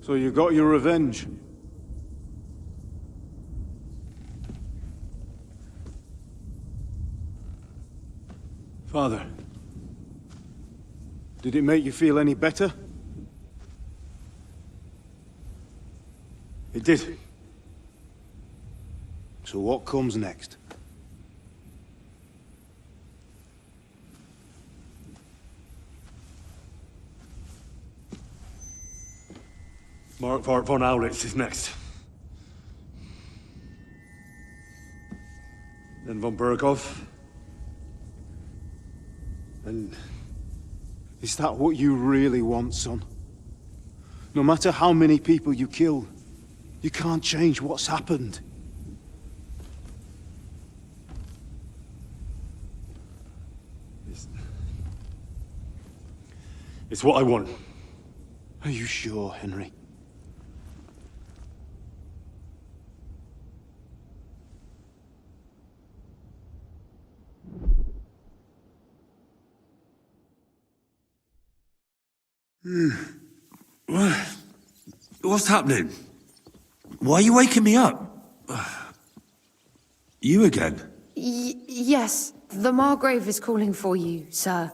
So you got your revenge. Father, did it make you feel any better? It did. So what comes next? Mark von Aulitz is next. Then von Berghoff. And is that what you really want, son? No matter how many people you kill, you can't change what's happened. It's what I want. Are you sure, Henry? What's happening? Why are you waking me up? You again? Yes, the Margrave is calling for you, sir.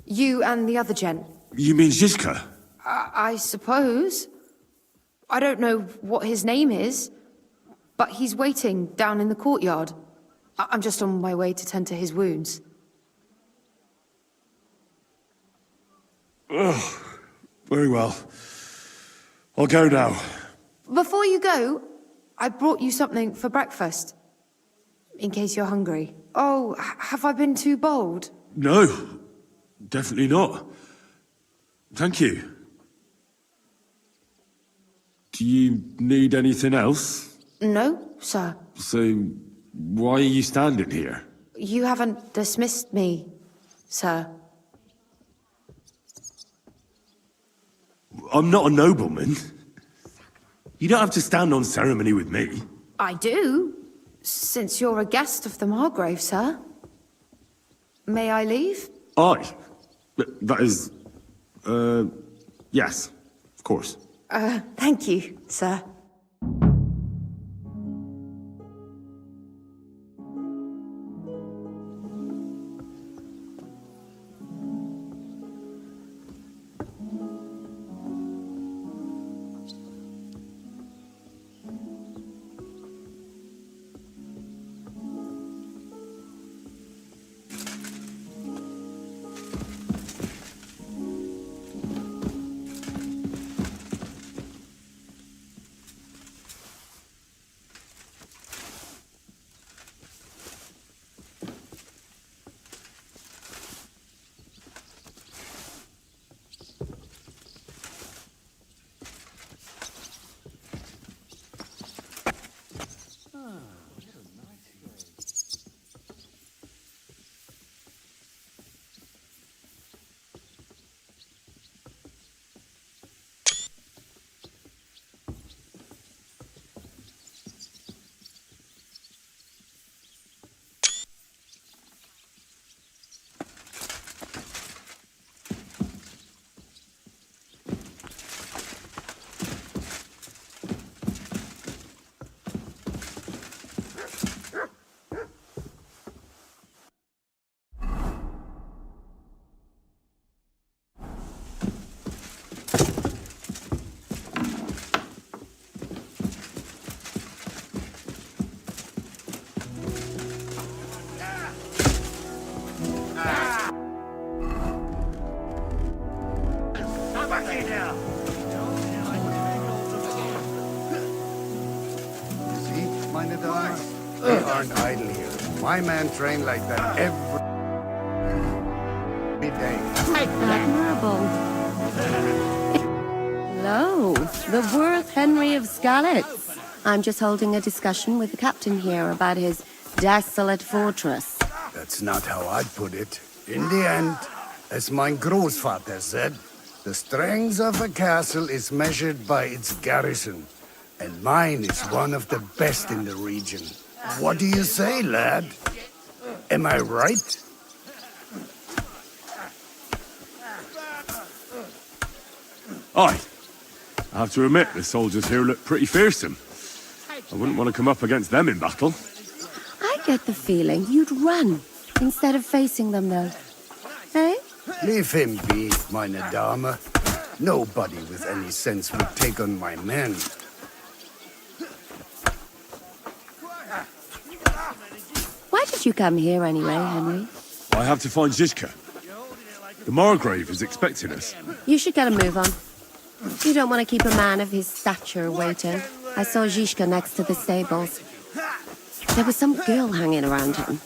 You and the other gent. You mean Zizka? I suppose. I don't know what his name is, but he's waiting down in the courtyard. I'm just on my way to tend to his wounds. Oh, very well. I'll go now. Before you go, I brought you something for breakfast. In case you're hungry. Oh, have I been too bold? No, definitely not. Thank you. Do you need anything else? No, sir. So, why are you standing here? You haven't dismissed me, sir. I'm not a nobleman. You don't have to stand on ceremony with me. I do, since you're a guest of the Margrave, sir. May I leave? Aye. That is... yes, of course. Thank you, sir. They aren't idle here. My man trained like that every day. Admirable. Hello, the worth Henry of Skalitz. I'm just holding a discussion with the captain here about his desolate fortress. That's not how I'd put it. In the end, as my Großvater said, the strength of a castle is measured by its garrison. And mine is one of the best in the region. What do you say, lad? Am I right? Aye. I have to admit, the soldiers here look pretty fearsome. I wouldn't want to come up against them in battle. I get the feeling you'd run instead of facing them, though. Eh? Leave him be, meine Dame. Nobody with any sense would take on my men. Why did you come here anyway, Henry? I have to find Zizka. The Margrave is expecting us. You should get a move on. You don't want to keep a man of his stature waiting. I saw Zizka next to the stables. There was some girl hanging around him.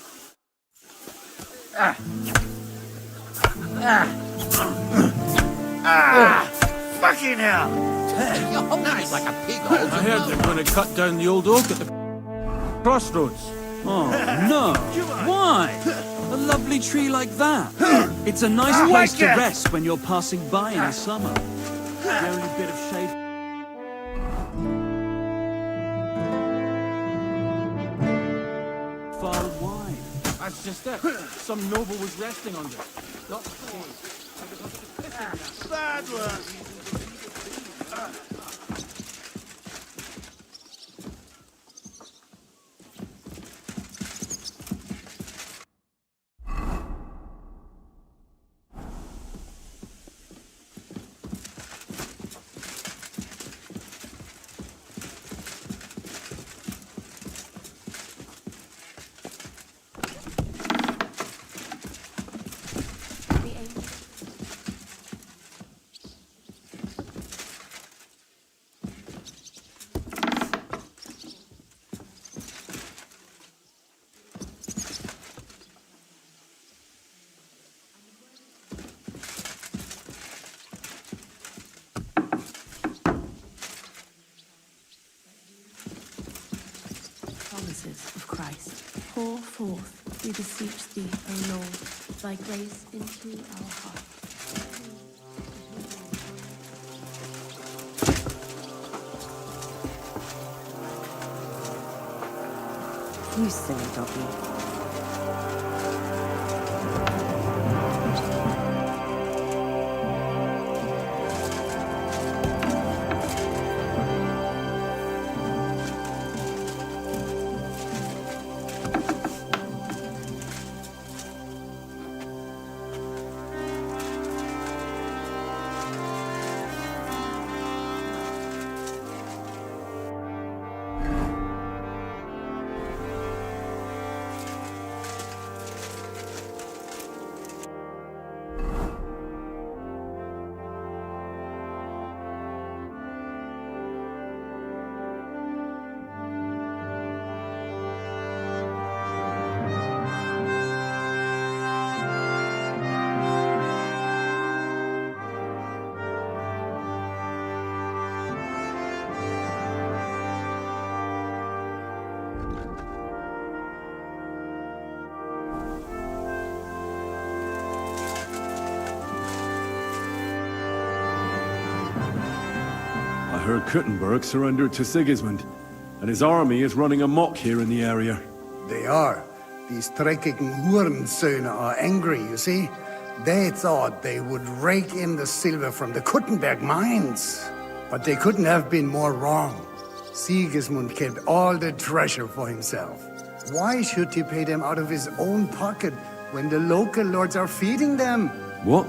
Fucking hell! Nice. Like a pig. I heard they're going to cut down the old oak at the crossroads. Oh, no. Why? A lovely tree like that. It's a nice place to rest when you're passing by in the summer. The only bit of shade... far wide. That's just it. Some noble was resting under it. Not Bad work! Promises of Christ. Pour forth, we beseech thee, O Lord, thy grace into our hearts. You silly doggy. I heard Kuttenberg surrendered to Sigismund, and his army is running amok here in the area. They are. These dreckigen Hurensöhne are angry, you see? They thought they would rake in the silver from the Kuttenberg mines. But they couldn't have been more wrong. Sigismund kept all the treasure for himself. Why should he pay them out of his own pocket when the local lords are feeding them? What?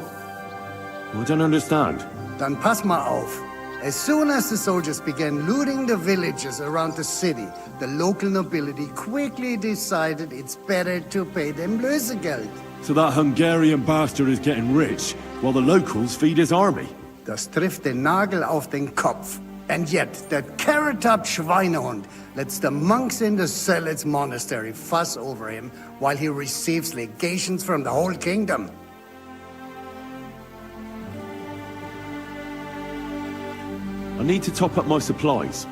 I don't understand. Dann pass mal auf. As soon as the soldiers began looting the villages around the city, the local nobility quickly decided it's better to pay them Lösegeld. So that Hungarian bastard is getting rich, while the locals feed his army. Das trifft den Nagel auf den Kopf. And yet, that carrot-top Schweinehund lets the monks in the Zealots monastery fuss over him while he receives legations from the whole kingdom. I need to top up my supplies.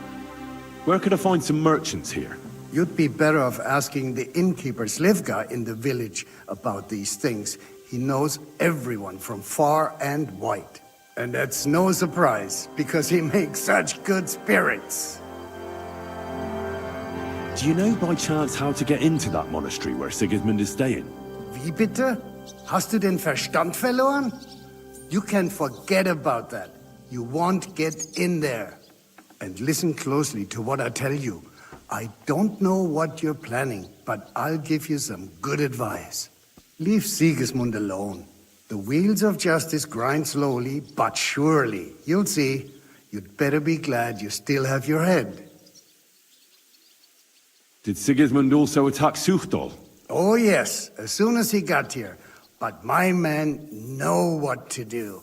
Where could I find some merchants here? You'd be better off asking the innkeeper Slivka in the village about these things. He knows everyone from far and wide. And that's no surprise, because he makes such good spirits. Do you know by chance how to get into that monastery where Sigismund is staying? Wie bitte? Hast du den Verstand verloren? You can forget about that. You won't get in there. And listen closely to what I tell you. I don't know what you're planning, but I'll give you some good advice. Leave Sigismund alone. The wheels of justice grind slowly, but surely. You'll see. You'd better be glad you still have your head. Did Sigismund also attack Suchdol? Oh yes, as soon as he got here. But my men know what to do.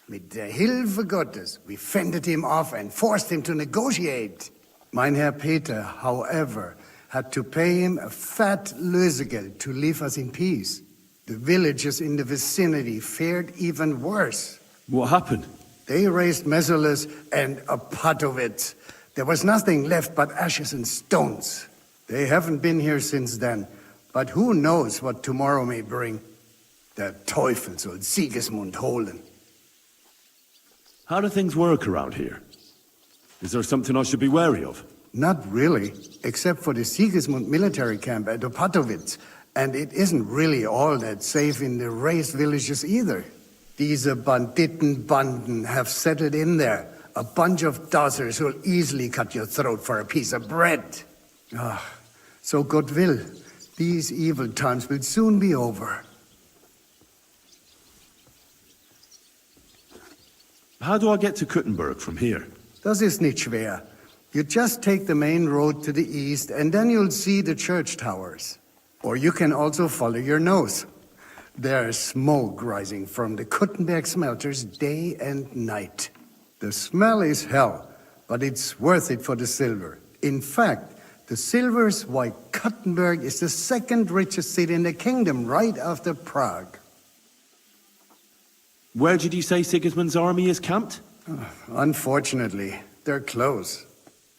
Mit der Hilfe Gottes, we fended him off and forced him to negotiate. Mein Herr Peter, however, had to pay him a fat Lösegeld to leave us in peace. The villagers in the vicinity fared even worse. What happened? They raised Mesolas and Opatovitz. There was nothing left but ashes and stones. They haven't been here since then, but who knows what tomorrow may bring. Der Teufel soll Sigismund holen. How do things work around here? Is there something I should be wary of? Not really, except for the Sigismund military camp at Opatovitz. And it isn't really all that safe in the raised villages either. These Banditenbanden have settled in there. A bunch of dozzers who'll easily cut your throat for a piece of bread. So God will. These evil times will soon be over. How do I get to Kuttenberg from here? Das ist nicht schwer. You just take the main road to the east, and then you'll see the church towers. Or you can also follow your nose. There's smoke rising from the Kuttenberg smelters day and night. The smell is hell, but it's worth it for the silver. In fact, the silver's why Kuttenberg is the second richest city in the kingdom, right after Prague. Where did you say Sigismund's army is camped? Unfortunately, they're close.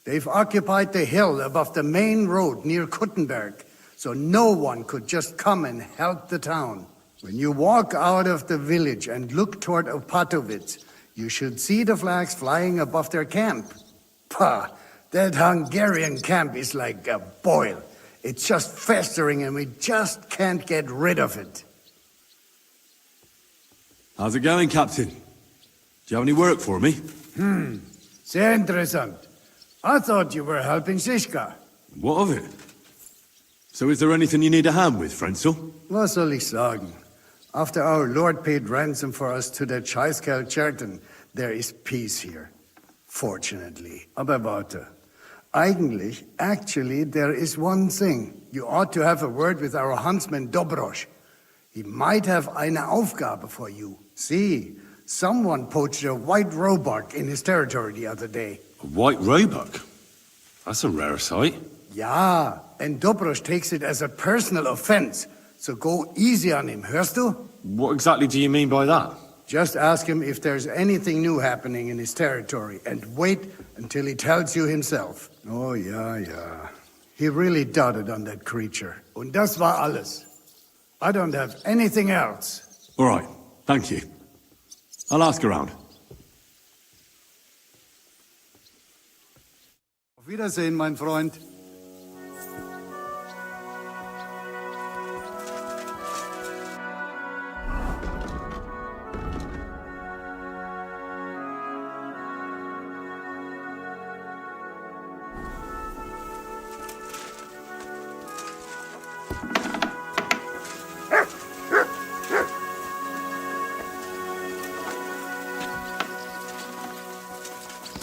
They've occupied the hill above the main road near Kuttenberg, so no one could just come and help the town. When you walk out of the village and look toward Opatovitz, you should see the flags flying above their camp. Pah, that Hungarian camp is like a boil. It's just festering and we just can't get rid of it. How's it going, Captain? Do you have any work for me? Sehr interessant. I thought you were helping Sischka. What of it? So is there anything you need a hand with, Frenzel? Was soll ich sagen? After our Lord paid ransom for us to the Chaiskel Cherton, there is peace here. Fortunately. Aber warte. Actually, there is one thing. You ought to have a word with our huntsman Dobrosch. He might have eine Aufgabe for you. See, someone poached a white roebuck in his territory the other day. A white roebuck? That's a rare sight. Ja, and Dobrosch takes it as a personal offense. So go easy on him, hörst du? What exactly do you mean by that? Just ask him if there's anything new happening in his territory, and wait until he tells you himself. Oh, yeah. He really doted on that creature. Und das war alles. I don't have anything else. All right, thank you. I'll ask around. Auf Wiedersehen, mein Freund.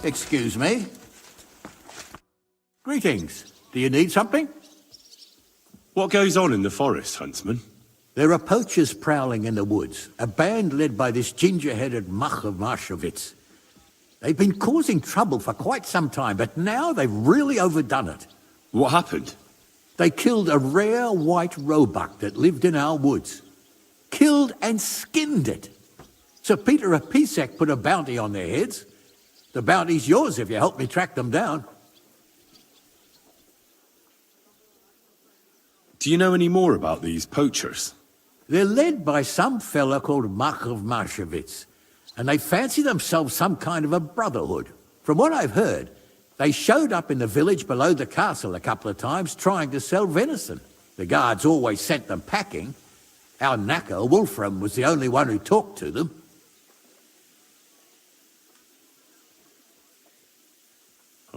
Excuse me. Greetings. Do you need something? What goes on in the forest, Huntsman? There are poachers prowling in the woods, a band led by this ginger-headed muck of Marshowitz. They've been causing trouble for quite some time, but now they've really overdone it. What happened? They killed a rare white roebuck that lived in our woods. Killed and skinned it. Sir Peter of Pisek put a bounty on their heads. The bounty's yours if you help me track them down. Do you know any more about these poachers? They're led by some fella called Markov Marshowitz, and they fancy themselves some kind of a brotherhood. From what I've heard, they showed up in the village below the castle a couple of times trying to sell venison. The guards always sent them packing. Our knacker, Wolfram, was the only one who talked to them.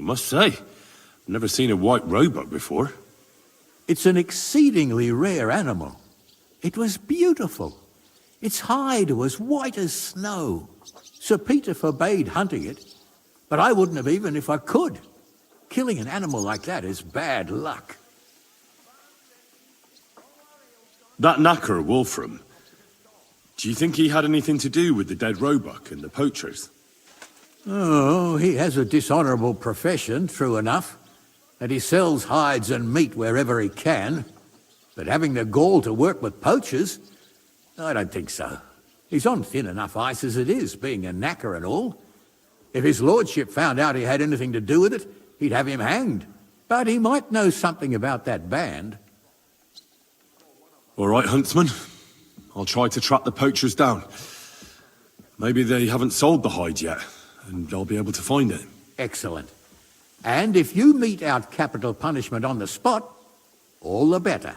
I must say, I've never seen a white roebuck before. It's an exceedingly rare animal. It was beautiful. Its hide was white as snow. Sir Peter forbade hunting it, but I wouldn't have even if I could. Killing an animal like that is bad luck. That knacker, Wolfram, do you think he had anything to do with the dead roebuck and the poachers? Oh, he has a dishonorable profession, true enough, and he sells hides and meat wherever he can. But having the gall to work with poachers, I don't think so. He's on thin enough ice as it is, being a knacker and all. If his lordship found out he had anything to do with it, he'd have him hanged. But he might know something about that band. All right, huntsman. I'll try to track the poachers down. Maybe they haven't sold the hide yet, and I'll be able to find it. Excellent. And if you mete out capital punishment on the spot, all the better.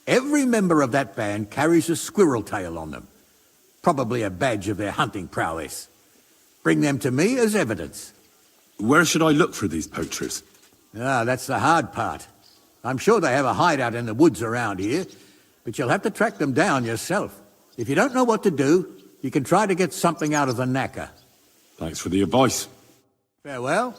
Every member of that band carries a squirrel tail on them. Probably a badge of their hunting prowess. Bring them to me as evidence. Where should I look for these poachers? Ah, that's the hard part. I'm sure they have a hideout in the woods around here, but you'll have to track them down yourself. If you don't know what to do, you can try to get something out of the knacker. Thanks for the advice. Farewell.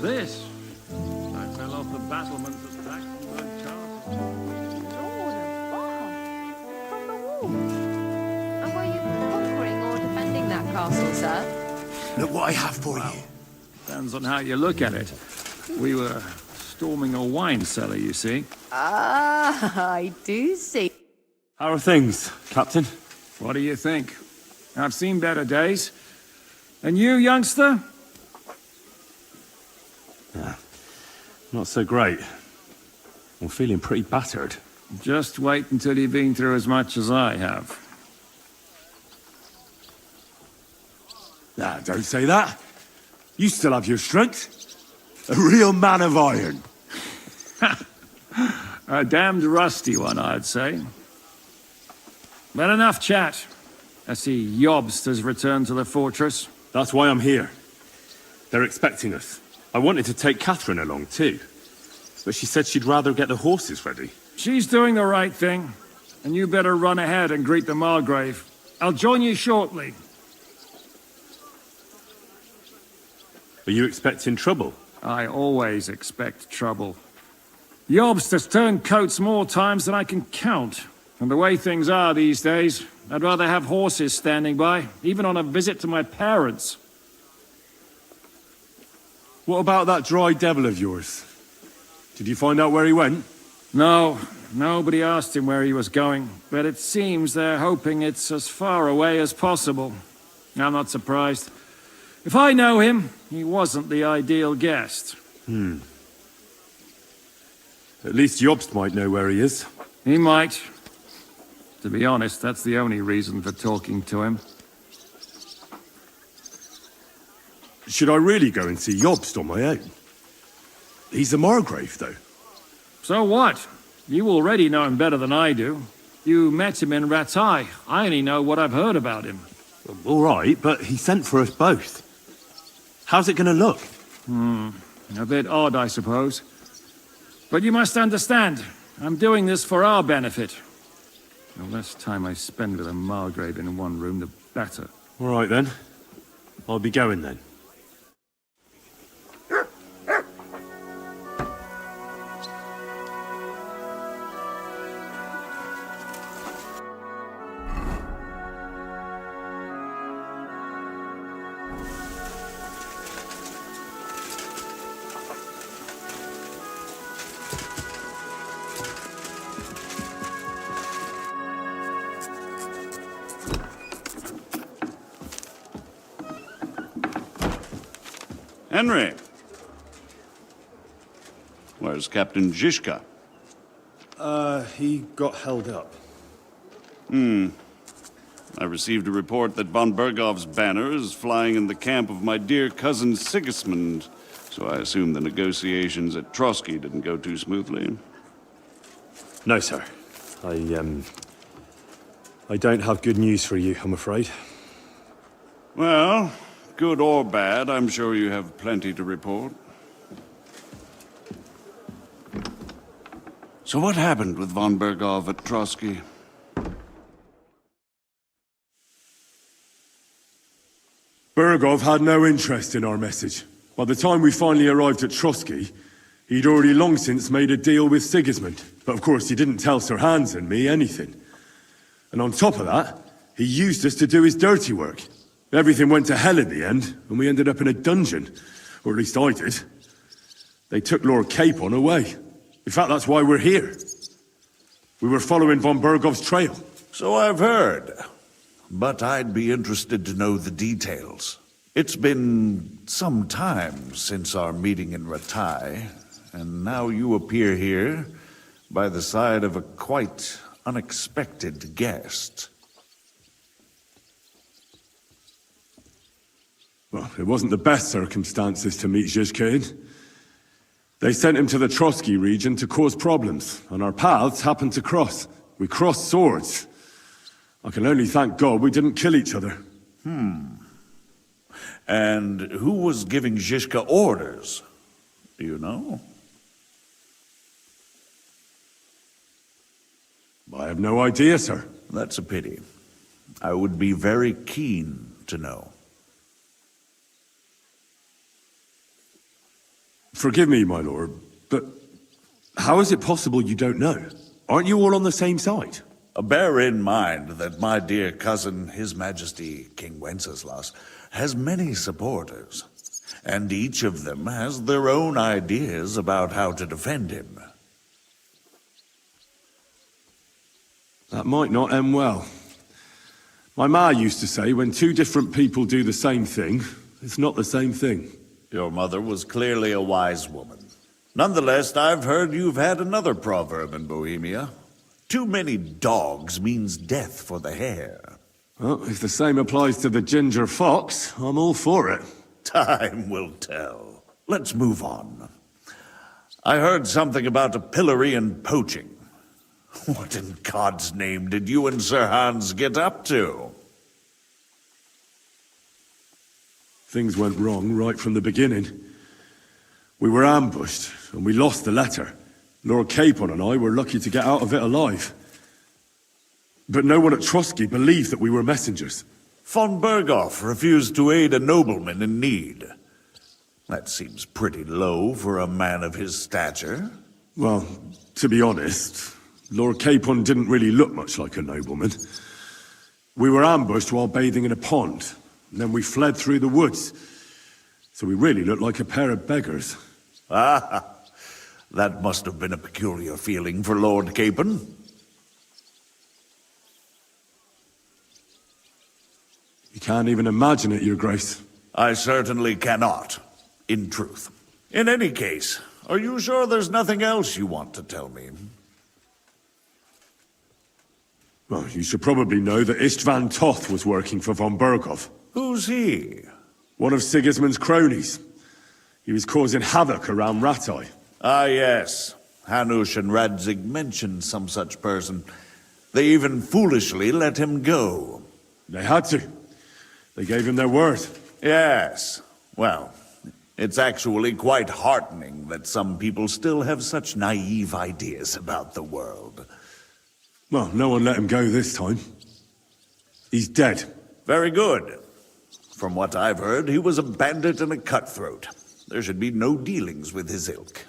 This. I fell off the battlements of Saxonburg Castle. Lord above! From the wall! And were you conquering or defending that castle, sir? Look what I have for you. Depends on how you look at it. We were storming a wine cellar, you see. Ah, I do see. How are things, Captain? What do you think? I've seen better days. And you, youngster? Not so great. I'm feeling pretty battered. Just wait until you've been through as much as I have. Ah, don't say that. You still have your strength. A real man of iron. A damned rusty one, I'd say. But enough chat. I see Jobst has returned to the fortress. That's why I'm here. They're expecting us. I wanted to take Catherine along too, but she said she'd rather get the horses ready. She's doing the right thing, and you better run ahead and greet the Margrave. I'll join you shortly. Are you expecting trouble? I always expect trouble. Jobst has turned coats more times than I can count. And the way things are these days, I'd rather have horses standing by, even on a visit to my parents. What about that dry devil of yours? Did you find out where he went? No, nobody asked him where he was going, but it seems they're hoping it's as far away as possible. I'm not surprised. If I know him, he wasn't the ideal guest. At least Jobst might know where he is. He might. To be honest, that's the only reason for talking to him. Should I really go and see Jobst on my own? He's the Margrave, though. So what? You already know him better than I do. You met him in Ratai. I only know what I've heard about him. All right, but he sent for us both. How's it going to look? A bit odd, I suppose. But you must understand, I'm doing this for our benefit. The less time I spend with a Margrave in one room, the better. All right, then. I'll be going, then. Henry! Where's Captain Zizka? He got held up. I received a report that von Bergov's banner is flying in the camp of my dear cousin Sigismund, So I assume the negotiations at Trotsky didn't go too smoothly. No, sir. I don't have good news for you, I'm afraid. Well, good or bad, I'm sure you have plenty to report. So what happened with von Berghoff at Trotsky? Berghoff had no interest in our message. By the time we finally arrived at Trotsky, he'd already long since made a deal with Sigismund. But of course, he didn't tell Sir Hans and me anything. And on top of that, he used us to do his dirty work. Everything went to hell in the end, and we ended up in a dungeon. Or at least I did. They took Lord Capon away. In fact, that's why we're here. We were following von Berghoff's trail. So I've heard. But I'd be interested to know the details. It's been some time since our meeting in Ratai, and now you appear here by the side of a quite unexpected guest. Well, it wasn't the best circumstances to meet Zhizka in. They sent him to the Trotsky region to cause problems, and our paths happened to cross. We crossed swords. I can only thank God we didn't kill each other. And who was giving Zhizka orders? Do you know? I have no idea, sir. That's a pity. I would be very keen to know. Forgive me, my lord, but how is it possible you don't know? Aren't you all on the same side? Bear in mind that my dear cousin, His Majesty King Wenceslas, has many supporters, and each of them has their own ideas about how to defend him. That might not end well. My ma used to say, when two different people do the same thing, it's not the same thing. Your mother was clearly a wise woman. Nonetheless, I've heard you've had another proverb in Bohemia. Too many dogs means death for the hare. Well, if the same applies to the ginger fox, I'm all for it. Time will tell. Let's move on. I heard something about a pillory and poaching. What in God's name did you and Sir Hans get up to? Things went wrong right from the beginning. We were ambushed, and we lost the letter. Lord Capon and I were lucky to get out of it alive. But no one at Trotsky believed that we were messengers. Von Berghoff refused to aid a nobleman in need. That seems pretty low for a man of his stature. Well, to be honest, Lord Capon didn't really look much like a nobleman. We were ambushed while bathing in a pond, and then we fled through the woods. So we really looked like a pair of beggars. Ah, that must have been a peculiar feeling for Lord Capon. You can't even imagine it, Your Grace. I certainly cannot, in truth. In any case, are you sure there's nothing else you want to tell me? Well, you should probably know that Istvan Toth was working for von Berghoff. Who's he? One of Sigismund's cronies. He was causing havoc around Ratai. Ah, yes. Hanush and Radzig mentioned some such person. They even foolishly let him go. They had to. They gave him their word. Yes. Well, it's actually quite heartening that some people still have such naive ideas about the world. Well, no one let him go this time. He's dead. Very good. From what I've heard, he was a bandit and a cutthroat. There should be no dealings with his ilk.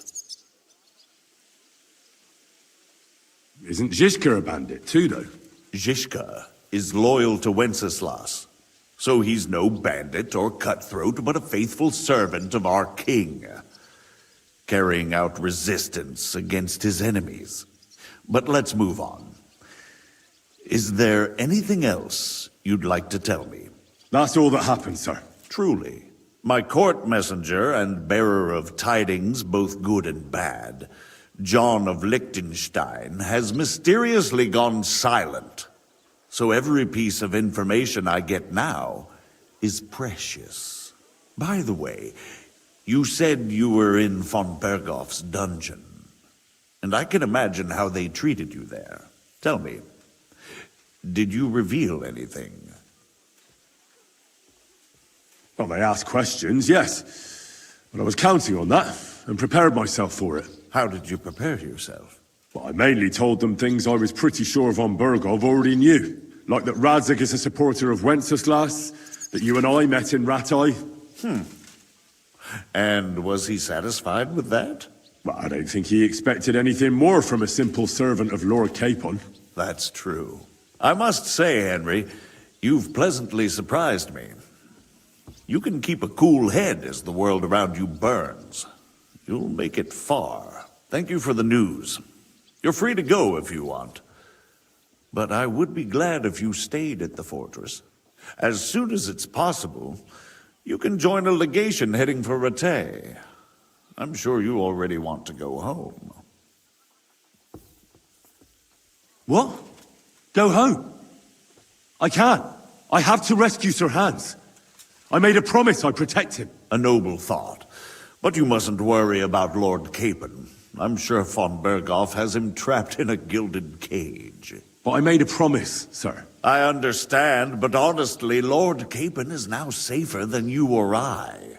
Isn't Zhizka a bandit too, though? Zhizka is loyal to Wenceslas. So he's no bandit or cutthroat, but a faithful servant of our king, carrying out resistance against his enemies. But let's move on. Is there anything else you'd like to tell me? That's all that happened, sir. Truly. My court messenger and bearer of tidings, both good and bad, John of Liechtenstein, has mysteriously gone silent. So every piece of information I get now is precious. By the way, You said you were in von Bergoff's dungeon, and I can imagine how they treated you there. Tell me, did you reveal anything? Well, they asked questions, yes. But I was counting on that, and prepared myself for it. How did you prepare yourself? Well, I mainly told them things I was pretty sure von Bergov already knew. Like that Radzig is a supporter of Wenceslas, that you and I met in Ratai. And was he satisfied with that? Well, I don't think he expected anything more from a simple servant of Lord Capon. That's true. I must say, Henry, you've pleasantly surprised me. You can keep a cool head as the world around you burns. You'll make it far. Thank you for the news. You're free to go if you want. But I would be glad if you stayed at the fortress. As soon as it's possible, you can join a legation heading for Rattay. I'm sure you already want to go home. What? Go home? I can't. I have to rescue Sir Hans. I made a promise I'd protect him. A noble thought. But you mustn't worry about Lord Capon. I'm sure von Bergoff has him trapped in a gilded cage. But I made a promise, sir. I understand, but honestly, Lord Capon is now safer than you or I.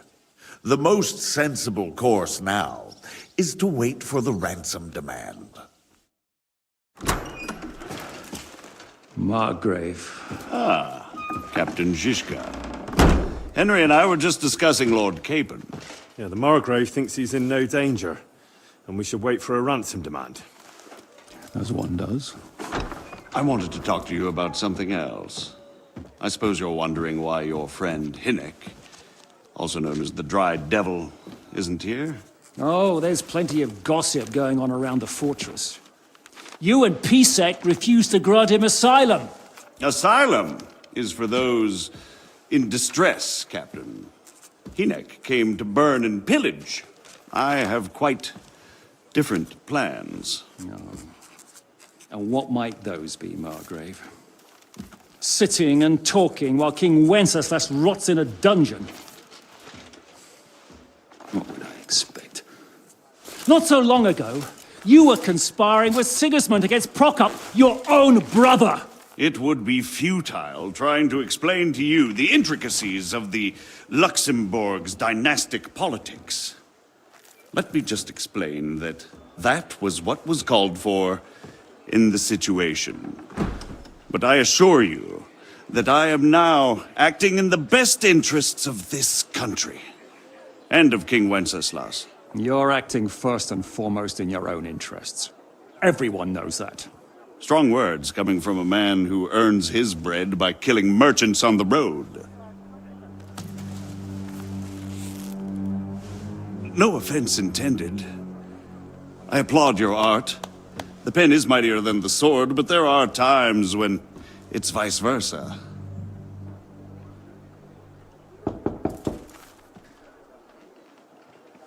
The most sensible course now is to wait for the ransom demand. Margrave. Ah, Captain Zizka. Henry and I were just discussing Lord Capon. Yeah, the Margrave thinks he's in no danger, and we should wait for a ransom demand. As one does. I wanted to talk to you about something else. I suppose you're wondering why your friend Hinnek, also known as the Dried Devil, isn't here? Oh, there's plenty of gossip going on around the fortress. You and Pisek refused to grant him asylum. Asylum is for those in distress, Captain. Hinnek came to burn and pillage. I have quite different plans. And what might those be, Margrave? Sitting and talking while King Wenceslas rots in a dungeon. What would I expect? Not so long ago, you were conspiring with Sigismund against Prokop, your own brother. It would be futile trying to explain to you the intricacies of the Luxembourg's dynastic politics. Let me just explain that that was what was called for in the situation. But I assure you that I am now acting in the best interests of this country and of King Wenceslas. You're acting first and foremost in your own interests. Everyone knows that. Strong words coming from a man who earns his bread by killing merchants on the road. No offense intended. I applaud your art. The pen is mightier than the sword, but there are times when it's vice versa.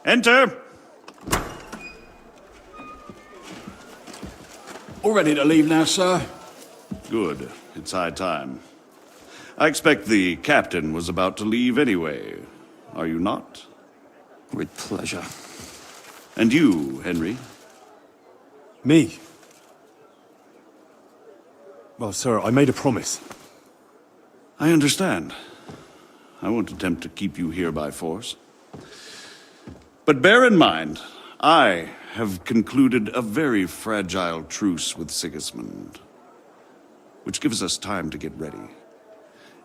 Enter! All ready to leave now, sir? Good. It's high time. I expect the captain was about to leave anyway. Are you not? With pleasure. And you, Henry? Me? Well, sir, I made a promise. I understand. I won't attempt to keep you here by force. But bear in mind, I have concluded a very fragile truce with Sigismund, which gives us time to get ready.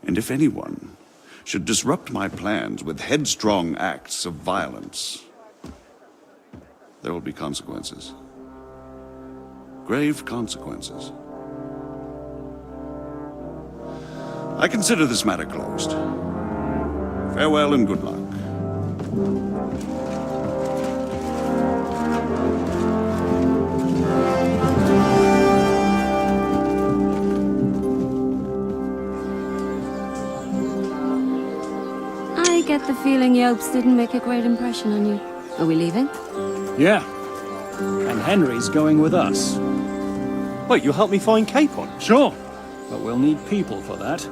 And if anyone should disrupt my plans with headstrong acts of violence, there will be consequences. Grave consequences. I consider this matter closed. Farewell and good luck. I get the feeling Yopes didn't make a great impression on you. Are we leaving? Yeah. And Henry's going with us. Wait, you'll help me find Capon? Sure. But we'll need people for that.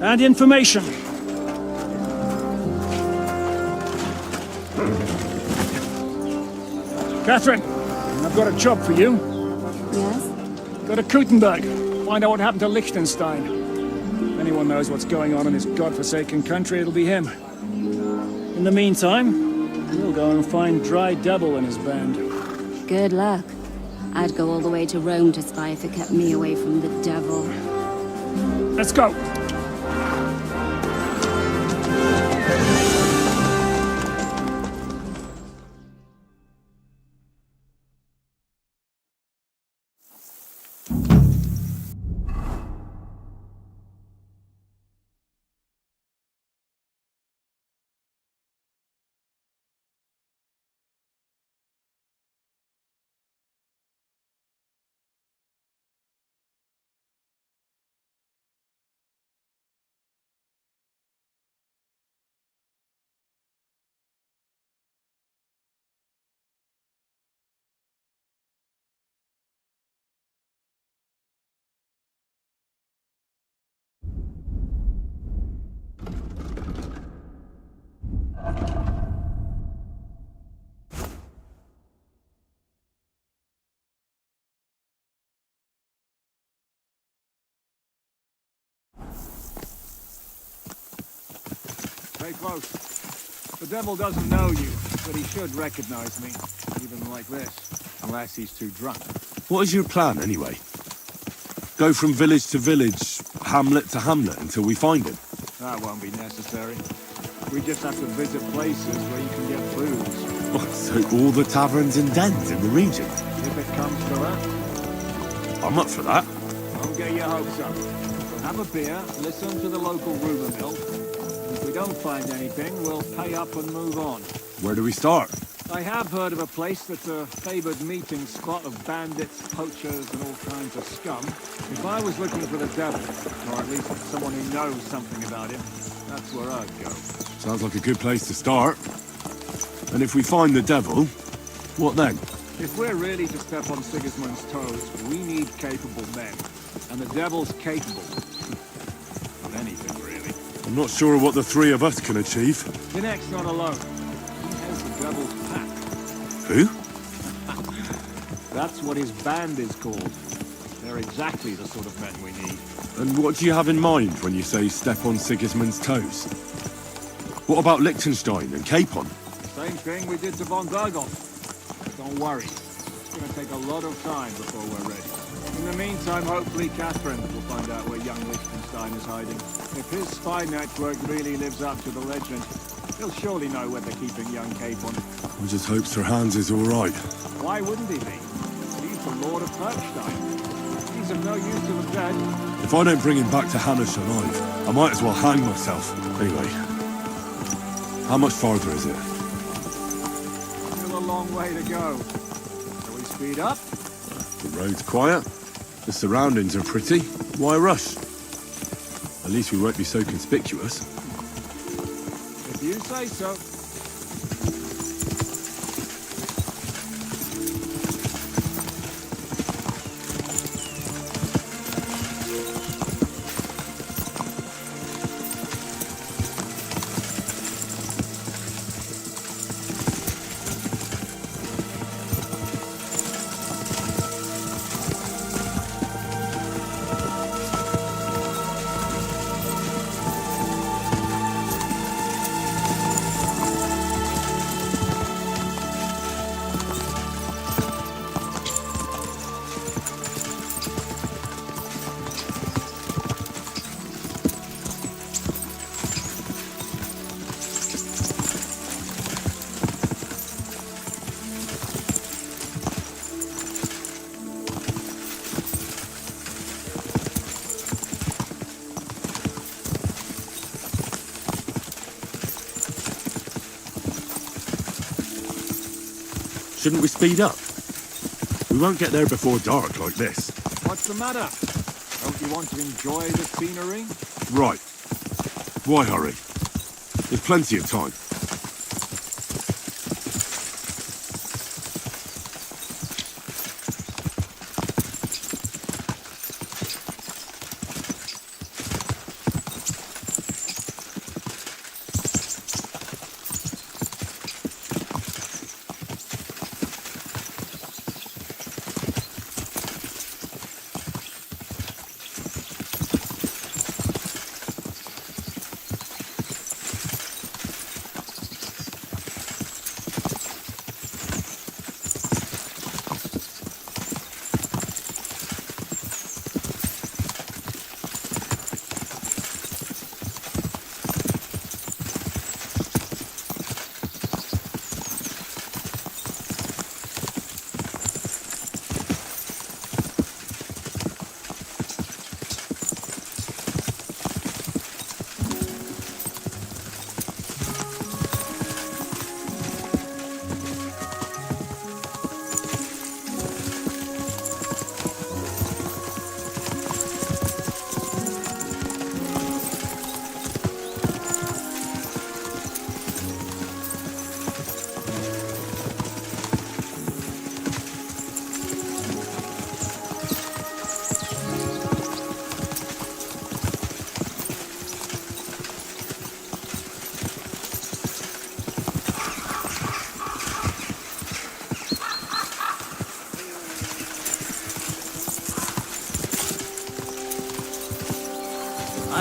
And information. Catherine, I've got a job for you. Yes? Go to Kuttenberg. Find out what happened to Liechtenstein. If anyone knows what's going on in this godforsaken country, it'll be him. In the meantime, we'll go and find Dry Devil and his band. Good luck. I'd go all the way to Rome to spy if it kept me away from the devil. Let's go. Stay close. The devil doesn't know you, but he should recognize me, even like this, unless he's too drunk. What is your plan, anyway? Go from village to village, hamlet to hamlet, until we find him? That won't be necessary. We just have to visit places where you can get booze. Oh, so all the taverns and dens in the region? If it comes to that. I'm up for that. Don't get your hopes up. We'll have a beer, listen to the local rumour mill. If we don't find anything, we'll pay up and move on. Where do we start? I have heard of a place that's a favoured meeting spot of bandits, poachers, and all kinds of scum. If I was looking for the devil, or at least someone who knows something about him, that's where I'd go. Sounds like a good place to start. And if we find the devil, what then? If we're really to step on Sigismund's toes, we need capable men. And the devil's capable of anything, really. I'm not sure what the three of us can achieve. Dinek's not alone. He has the devil's pack. Who? That's what his band is called. They're exactly the sort of men we need. And what do you have in mind when you say step on Sigismund's toes? What about Liechtenstein and Capon? Same thing we did to von Berghoff. Don't worry. It's going to take a lot of time before we're ready. In the meantime, hopefully Catherine will find out where young Liechtenstein is hiding. If his spy network really lives up to the legend, he'll surely know where they're keeping young Capon. I just hope Sir Hans is all right. Why wouldn't he be? He's the Lord of Perkstein. He's of no use to the dead. If I don't bring him back to Hanish alive, I might as well hang myself. Anyway, how much farther is it? Still a long way to go. Shall we speed up? The road's quiet. The surroundings are pretty. Why rush? At least we won't be so conspicuous. If you say so. Shouldn't we speed up? We won't get there before dark like this. What's the matter? Don't you want to enjoy the scenery? Right. Why hurry? There's plenty of time.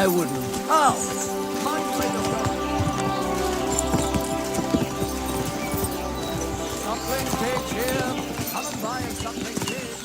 I wouldn't. Oh! Might make a something cake here. Come and buy something cake.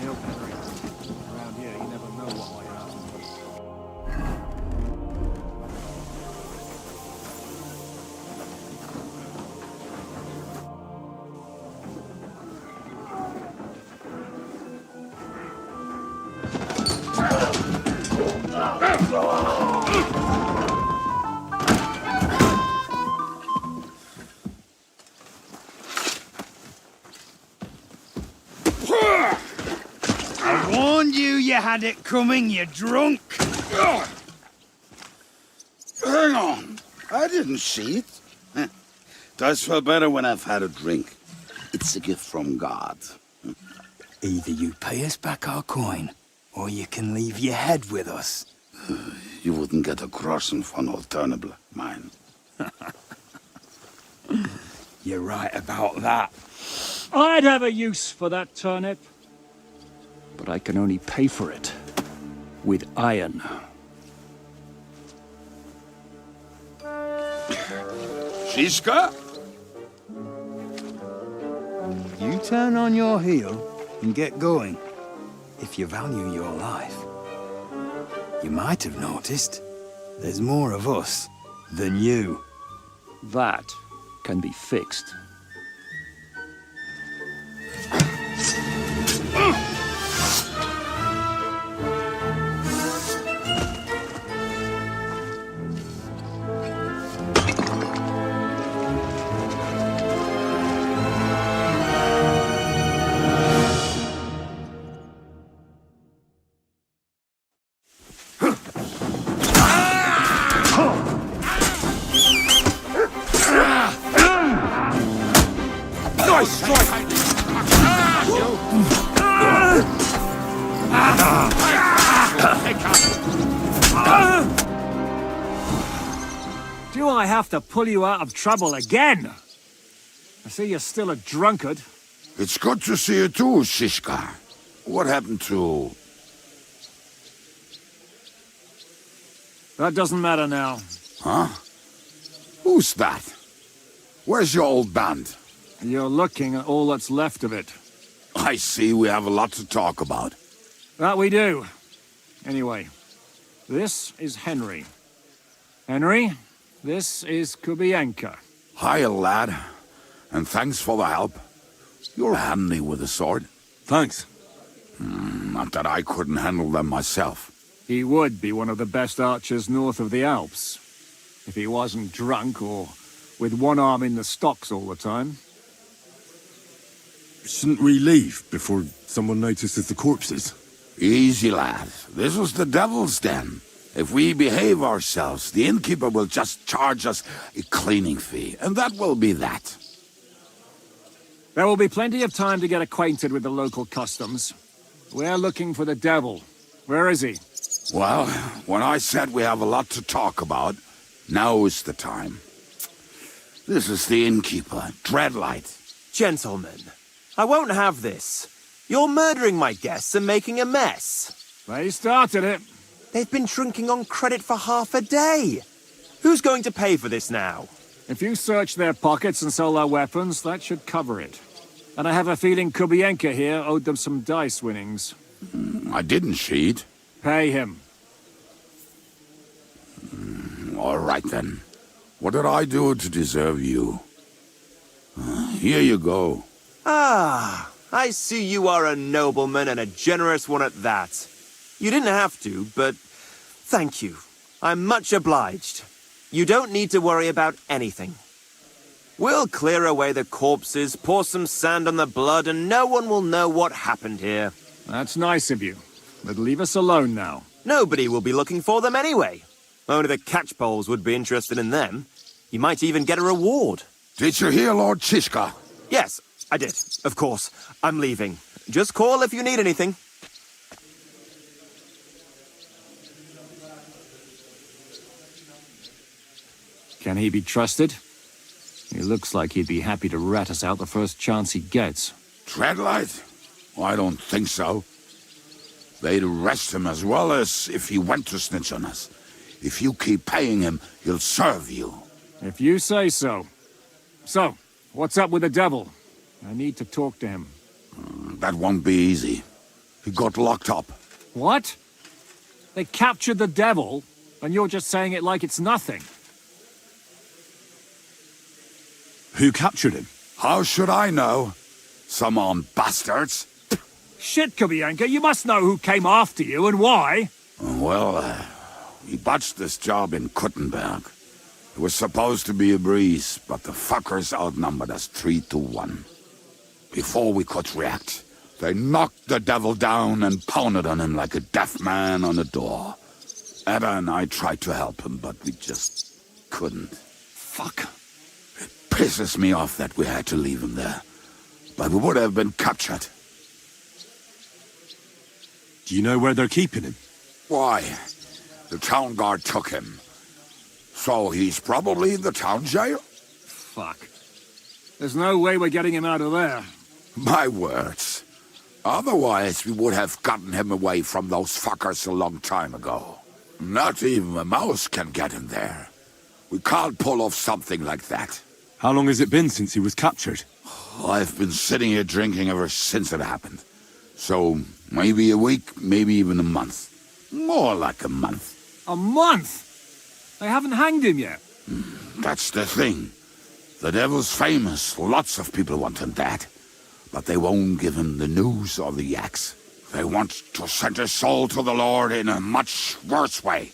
help, Henry. Around here, you never know what might happen. I warned you you had it coming, you drunk. Hang on. I didn't see it. Does feel better when I've had a drink. It's a gift from God. Either you pay us back our coin, or you can leave your head with us. You wouldn't get a crossing for an alternative, mine. You're right about that. I'd have a use for that turnip. But I can only pay for it with iron. Shiska? You turn on your heel and get going. If you value your life. You might have noticed there's more of us than you. That can be fixed. Do I have to pull you out of trouble again? I see you're still a drunkard. It's good to see you too, Shishka. What happened to... That doesn't matter now. Huh? Who's that? Where's your old band? You're looking at all that's left of it. I see we have a lot to talk about. That we do. Anyway, this is Henry. Henry, this is Kubienka. Hiya, lad. And thanks for the help. You're handy with a sword. Thanks. Not that I couldn't handle them myself. He would be one of the best archers north of the Alps. If he wasn't drunk or with one arm in the stocks all the time. Shouldn't we leave before someone notices the corpses? Easy, lad. This was the devil's den. If we behave ourselves, the innkeeper will just charge us a cleaning fee, and that will be that. There will be plenty of time to get acquainted with the local customs. We're looking for the devil. Where is he? Well, when I said we have a lot to talk about, now is the time. This is the innkeeper, Dreadlight. Gentlemen, I won't have this. You're murdering my guests and making a mess. They started it. They've been drinking on credit for half a day. Who's going to pay for this now? If you search their pockets and sell their weapons, that should cover it. And I have a feeling Kubienka here owed them some dice winnings. I didn't cheat. Pay him. All right, then. What did I do to deserve you? Here you go. Ah, I see you are a nobleman and a generous one at that. You didn't have to, but thank you. I'm much obliged. You don't need to worry about anything. We'll clear away the corpses, pour some sand on the blood, and no one will know what happened here. That's nice of you. But leave us alone now. Nobody will be looking for them anyway. Only the catchpoles would be interested in them. You might even get a reward. Did you hear, Lord Chishka? Yes, I did. Of course. I'm leaving. Just call if you need anything. Can he be trusted? He looks like he'd be happy to rat us out the first chance he gets. Dreadlight? Oh, I don't think so. They'd arrest him as well as if he went to snitch on us. If you keep paying him, he'll serve you. If you say so. So, what's up with the devil? I need to talk to him. That won't be easy. He got locked up. What? They captured the devil, and you're just saying it like it's nothing. Who captured him? How should I know? Some armed bastards. Shit, Kubianka, you must know who came after you and why. Well, we botched this job in Kuttenberg. It was supposed to be a breeze, but the fuckers outnumbered us 3-1. Before we could react, they knocked the devil down and pounded on him like a deaf man on a door. Ada and I tried to help him, but we just couldn't. Fuck. It pisses me off that we had to leave him there. But we would have been captured. Do you know where they're keeping him? Why? The town guard took him. So he's probably in the town jail? Fuck. There's no way we're getting him out of there. My words. Otherwise, we would have gotten him away from those fuckers a long time ago. Not even a mouse can get him there. We can't pull off something like that. How long has it been since he was captured? I've been sitting here drinking ever since it happened. So, maybe a week, maybe even a month. More like a month. A month? They haven't hanged him yet. That's the thing. The devil's famous. Lots of people want him dead. But they won't give him the news or the axe. They want to send his soul to the Lord in a much worse way.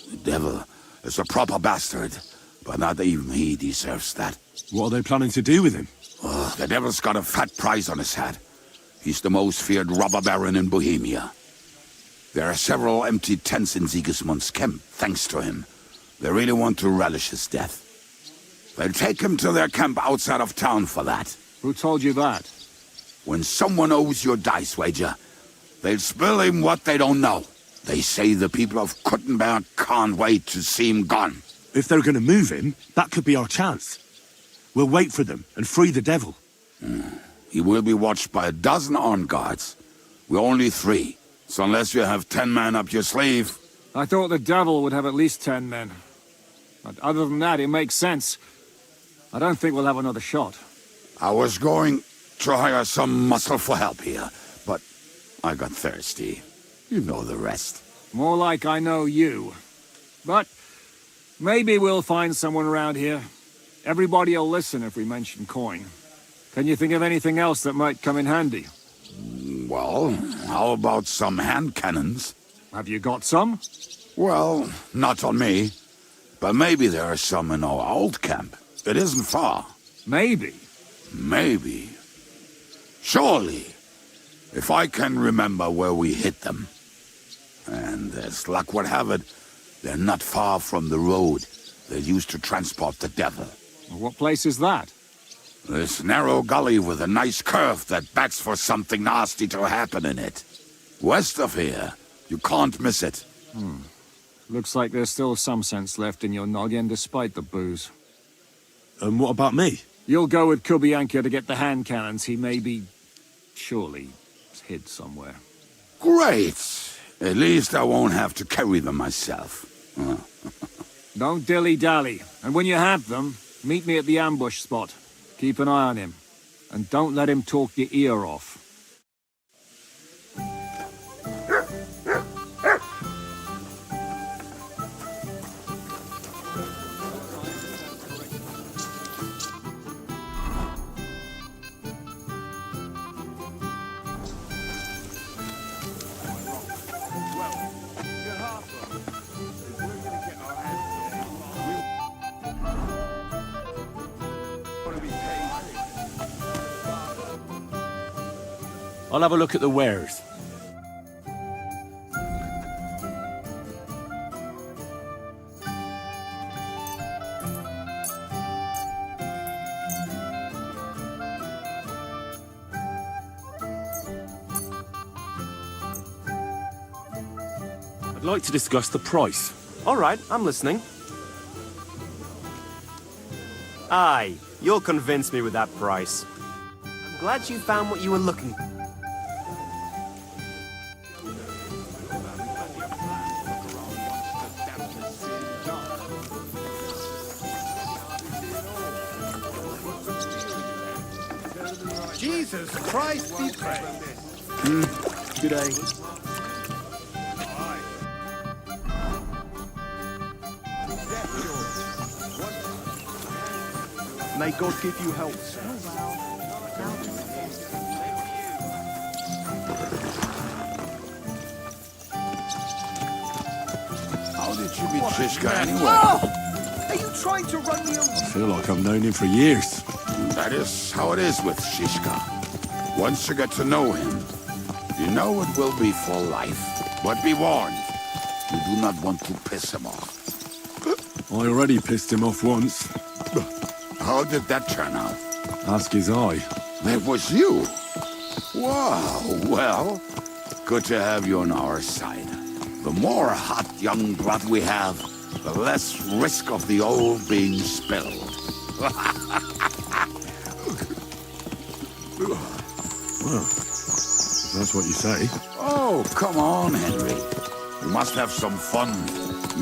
The devil is a proper bastard, but not even he deserves that. What are they planning to do with him? The devil's got a fat price on his head. He's the most feared robber baron in Bohemia. There are several empty tents in Sigismund's camp, thanks to him. They really want to relish his death. They'll take him to their camp outside of town for that. Who told you that? When someone owes you a dice wager, they'll spill him what they don't know. They say the people of Kuttenberg can't wait to see him gone. If they're going to move him, that could be our chance. We'll wait for them and free the devil. He will be watched by a dozen armed guards. We're only 3, so unless you have 10 men up your sleeve... I thought the devil would have at least 10 men. But other than that, it makes sense. I don't think we'll have another shot. I was going to hire some muscle for help here, but I got thirsty. You know the rest. More like I know you. But maybe we'll find someone around here. Everybody will listen if we mention coin. Can you think of anything else that might come in handy? Well, how about some hand cannons? Have you got some? Well, not on me. But maybe there are some in our old camp. It isn't far. Maybe. Maybe. Surely. If I can remember where we hit them. And as luck would have it, they're not far from the road they used to transport the devil. What place is that? This narrow gully with a nice curve that backs for something nasty to happen in it. West of here. You can't miss it. Looks like there's still some sense left in your noggin despite the booze. And what about me? You'll go with Kubianka to get the hand cannons. He may be... surely hid somewhere. Great! At least I won't have to carry them myself. Don't dilly-dally. And when you have them, meet me at the ambush spot. Keep an eye on him. And don't let him talk your ear off. I'll have a look at the wares. I'd like to discuss the price. All right, I'm listening. Aye, you'll convince me with that price. I'm glad you found what you were looking for. Jesus Christ be praised. Good day. May God give you help, sir. How did you meet Shishka anyway? Oh! Are you trying to run me over? I feel like I've known him for years. That is how it is with Shishka. Once you get to know him, you know it will be for life. But be warned, you do not want to piss him off. I already pissed him off once. How did that turn out? Ask his eye. That was you? Wow, well, good to have you on our side. The more hot young blood we have, the less risk of the old being spilled. Well, if that's what you say. Oh, come on, Henry. We must have some fun,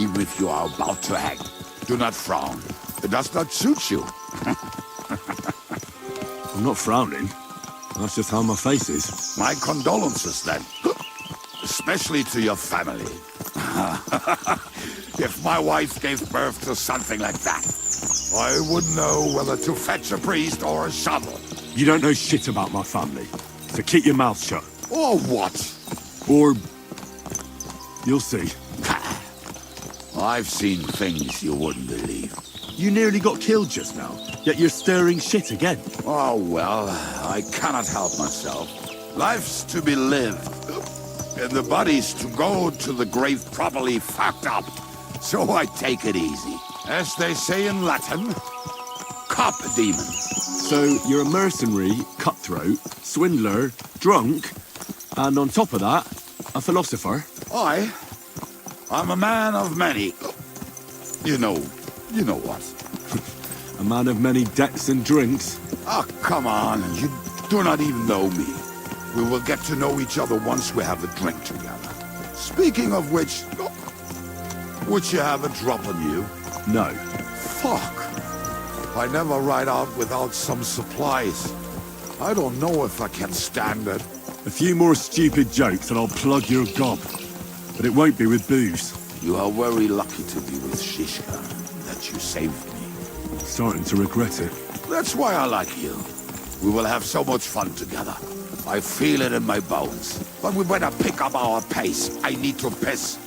even if you are about to hang. Do not frown. It does not suit you. I'm not frowning. That's just how my face is. My condolences, then. Especially to your family. If my wife gave birth to something like that, I wouldn't know whether to fetch a priest or a shovel. You don't know shit about my family, so keep your mouth shut. Or what? Or... you'll see. I've seen things you wouldn't believe. You nearly got killed just now, yet you're stirring shit again. Oh, well, I cannot help myself. Life's to be lived, and the body's to go to the grave properly fucked up. So I take it easy. As they say in Latin, cop demon. So you're a mercenary, cutthroat, swindler, drunk, and on top of that, a philosopher? I'm a man of many... You know what? A man of many debts and drinks? Oh, come on, you do not even know me. We will get to know each other once we have a drink together. Speaking of which, would you have a drop on you? No. Fuck. I never ride out without some supplies. I don't know if I can stand it. A few more stupid jokes and I'll plug your gob. But it won't be with booze. You are very lucky to be with Shishka, that you saved me. Starting to regret it. That's why I like you. We will have so much fun together. I feel it in my bones. But we better pick up our pace. I need to piss.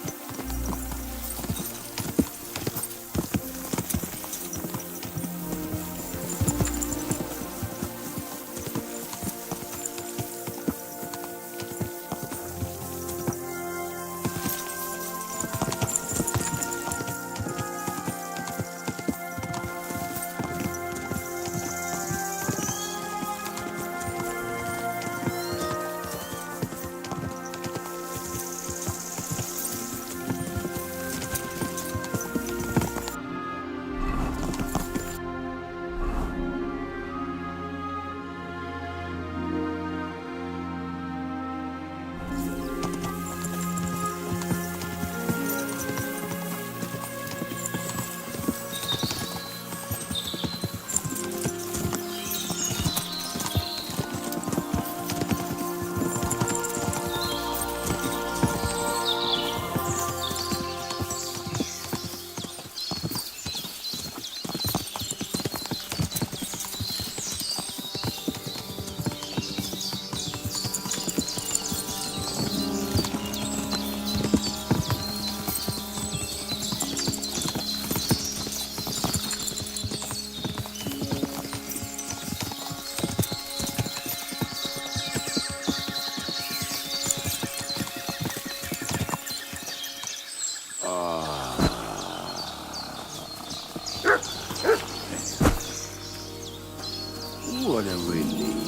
What a relief.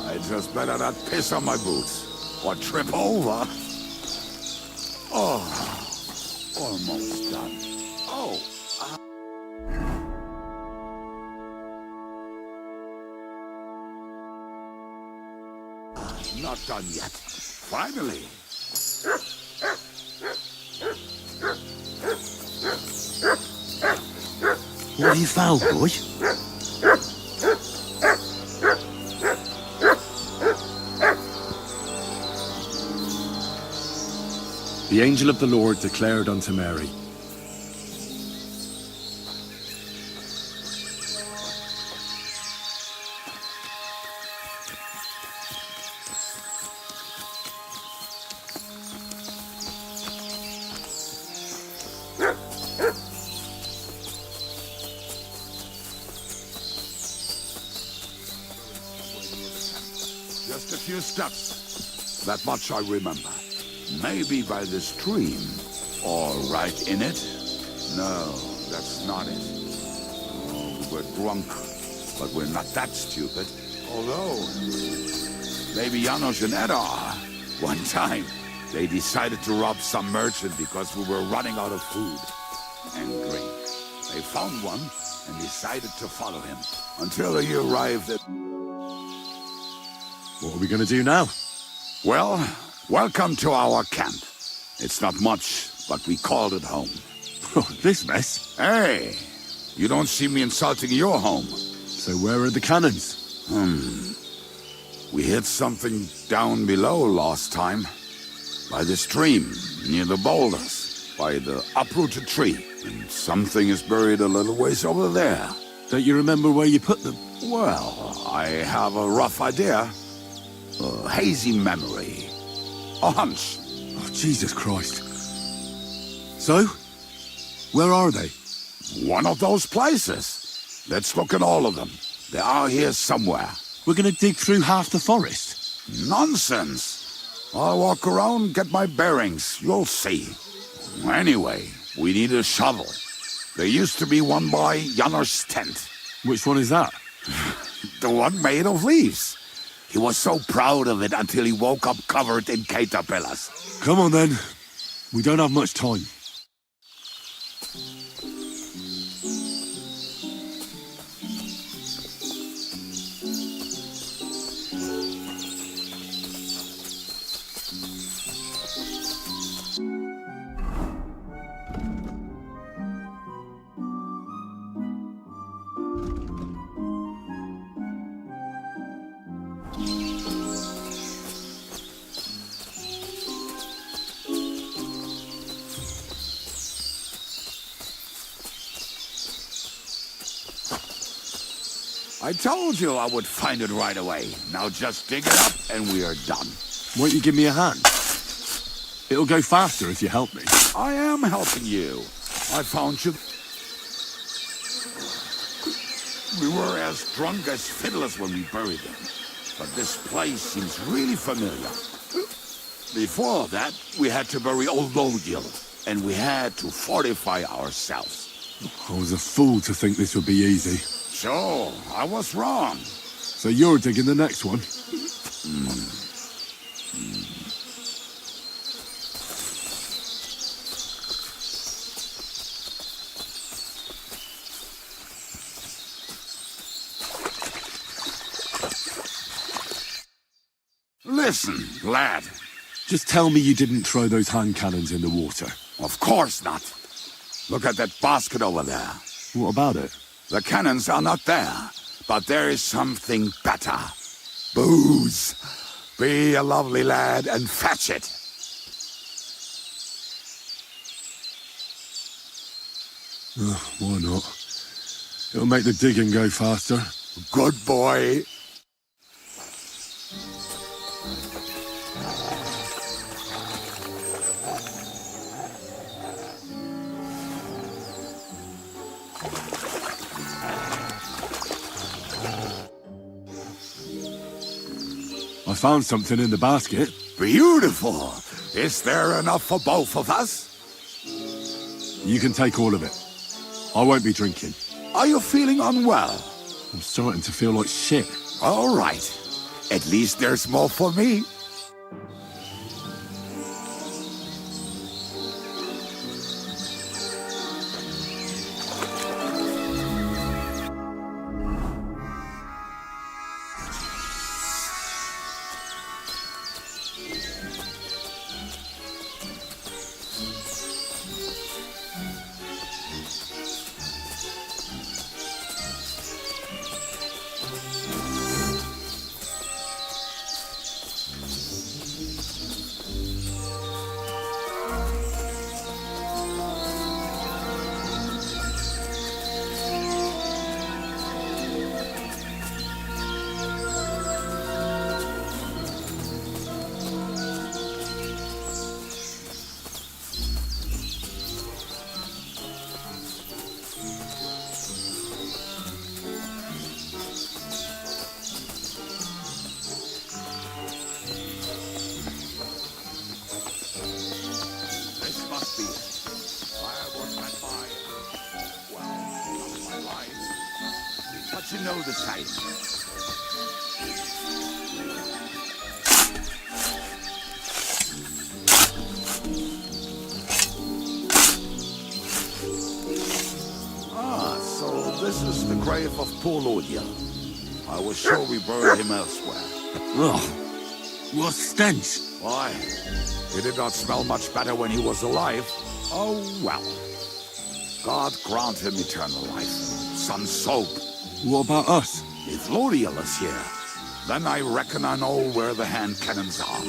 I just better not piss on my boots or trip over. Oh, almost done. Oh. Not done yet. Finally. What have you found, boy? The angel of the Lord declared unto Mary, Just a few steps. That much I remember. Maybe by the stream. Or right in it? No, that's not it. Oh, we're drunk, but we're not that stupid. Although, maybe Janos and Ed are. One time, they decided to rob some merchant because we were running out of food and drink. They found one and decided to follow him until he arrived at... what are we going to do now? Well, welcome to our camp. It's not much, but we called it home. Oh, this mess? Hey, you don't see me insulting your home. So where are the cannons? We hit something down below last time. By the stream, near the boulders, by the uprooted tree. And something is buried a little ways over there. Don't you remember where you put them? Well, I have a rough idea. A hazy memory. A hunch. Oh, Jesus Christ. So? Where are they? One of those places. Let's look at all of them. They are here somewhere. We're gonna dig through half the forest. Nonsense. I'll walk around, get my bearings. You'll see. Anyway, we need a shovel. There used to be one by Janor's tent. Which one is that? The one made of leaves. He was so proud of it until he woke up covered in caterpillars. Come on then. We don't have much time. I told you I would find it right away. Now just dig it up and we are done. Won't you give me a hand? It'll go faster if you help me. I am helping you. I found you. We were as drunk as fiddlers when we buried them. But this place seems really familiar. Before that, we had to bury old Lodil, and we had to fortify ourselves. I was a fool to think this would be easy. So, I was wrong. So you're digging the next one? Listen, lad. Just tell me you didn't throw those hand cannons in the water. Of course not. Look at that basket over there. What about it? The cannons are not there, but there is something better. Booze. Be a lovely lad and fetch it. Why not? It'll make the digging go faster. Good boy. I found something in the basket. Beautiful. Is there enough for both of us? You can take all of it. I won't be drinking. Are you feeling unwell? I'm starting to feel like shit. All right. At least there's more for me. know the time. Ah, so this is the grave of poor Lodiel. I was sure we buried him elsewhere. Ugh. What stench? Why? He did not smell much better when he was alive. Oh, well. God grant him eternal life. Some soap. What about us? If Lodiel is here, then I reckon I know where the hand cannons are.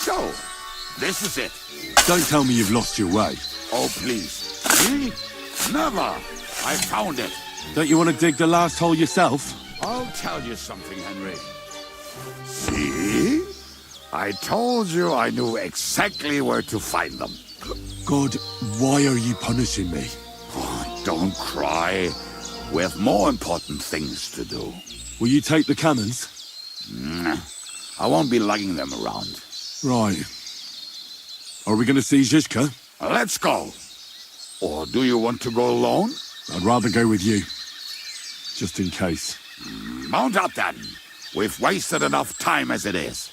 So, this is it. Don't tell me you've lost your way. Oh, please. Me? Never. I found it. Don't you want to dig the last hole yourself? I'll tell you something, Henry. See? I told you I knew exactly where to find them. God, why are you punishing me? Oh, don't cry. We have more important things to do. Will you take the cannons? I won't be lugging them around. Right. Are we going to see Zizka? Let's go. Or do you want to go alone? I'd rather go with you. Just in case. Mount up then. We've wasted enough time as it is.